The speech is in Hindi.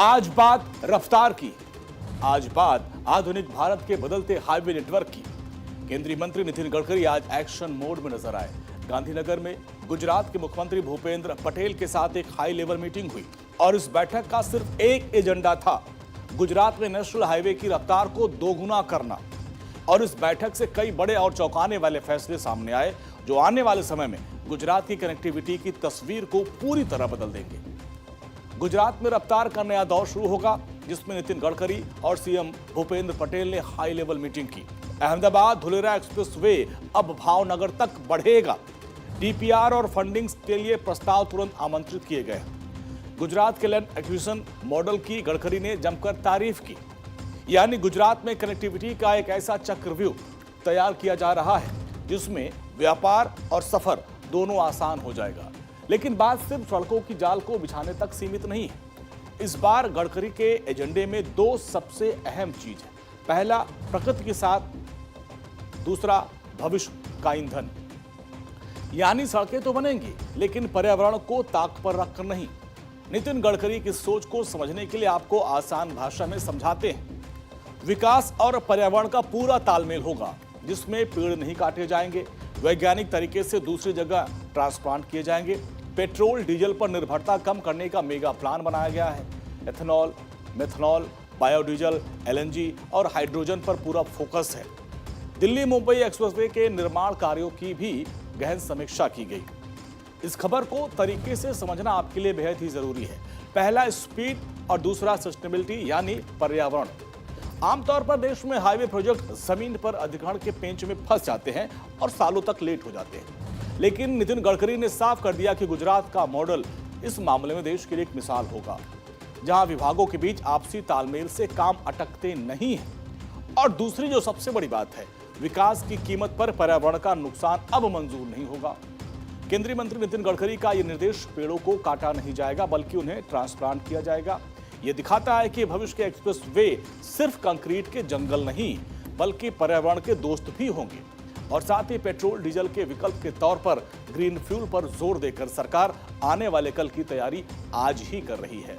आज बात रफ्तार की, आज बात आधुनिक भारत के बदलते हाईवे नेटवर्क की। केंद्रीय मंत्री नितिन गडकरी आज एक्शन मोड में नजर आए। गांधीनगर में गुजरात के मुख्यमंत्री भूपेंद्र पटेल के साथ एक हाई लेवल मीटिंग हुई और इस बैठक का सिर्फ एक एजेंडा था, गुजरात में नेशनल हाईवे की रफ्तार को दोगुना करना। और इस बैठक से कई बड़े और चौंकाने वाले फैसले सामने आए जो आने वाले समय में गुजरात की कनेक्टिविटी की तस्वीर को पूरी तरह बदल देंगे। गुजरात में रफ्तार का नया दौर शुरू होगा, जिसमें नितिन गडकरी और सीएम भूपेंद्र पटेल ने हाई लेवल मीटिंग की। अहमदाबाद धुलेरा एक्सप्रेसवे अब भावनगर तक बढ़ेगा। डीपीआर और फंडिंग के लिए प्रस्ताव तुरंत आमंत्रित किए गए। गुजरात के लैंड एक्विजिशन मॉडल की गडकरी ने जमकर तारीफ की। यानी गुजरात में कनेक्टिविटी का एक ऐसा चक्रव्यूह तैयार किया जा रहा है जिसमें व्यापार और सफर दोनों आसान हो जाएगा। लेकिन बात सिर्फ सड़कों की जाल को बिछाने तक सीमित नहीं है। इस बार गडकरी के एजेंडे में दो सबसे अहम चीज है। पहला, प्रकृति के साथ, दूसरा भविष्य का ईंधन। यानी सड़कें तो बनेंगी लेकिन पर्यावरण को ताक पर रखकर नहीं। नितिन गडकरी की सोच को समझने के लिए आपको आसान भाषा में समझाते हैं। विकास और पर्यावरण का पूरा तालमेल होगा, जिसमें पेड़ नहीं काटे जाएंगे, वैज्ञानिक तरीके से दूसरी जगह ट्रांसप्लांट किए जाएंगे। पेट्रोल डीजल पर निर्भरता कम करने का मेगा प्लान बनाया गया है। एथेनॉल, मेथनॉल, बायोडीजल, एलएनजी और हाइड्रोजन पर पूरा फोकस है। दिल्ली मुंबई एक्सप्रेसवे के निर्माण कार्यों की भी गहन समीक्षा की गई। इस खबर को तरीके से समझना आपके लिए बेहद ही जरूरी है। पहला, स्पीड और दूसरा सस्टेनेबिलिटी यानी पर्यावरण। आमतौर पर देश में हाईवे प्रोजेक्ट जमीन पर अधिग्रहण के पेंच में फंस जाते हैं और सालों तक लेट हो जाते हैं। लेकिन नितिन गडकरी ने साफ कर दिया कि गुजरात का मॉडल इस मामले में देश के लिए एक मिसाल होगा, जहां विभागों के बीच आपसी तालमेल से काम अटकते नहीं है। और दूसरी जो सबसे बड़ी बात है, विकास की कीमत पर पर्यावरण का नुकसान अब मंजूर नहीं होगा। केंद्रीय मंत्री नितिन गडकरी का यह निर्देश पेड़ों को काटा नहीं जाएगा बल्कि उन्हें ट्रांसप्लांट किया जाएगा। यह दिखाता है कि भविष्य के एक्सप्रेस वे सिर्फ कंक्रीट के जंगल नहीं बल्कि पर्यावरण के दोस्त भी होंगे। और साथ ही पेट्रोल डीजल के विकल्प के तौर पर ग्रीन फ्यूल पर जोर देकर सरकार आने वाले कल की तैयारी आज ही कर रही है।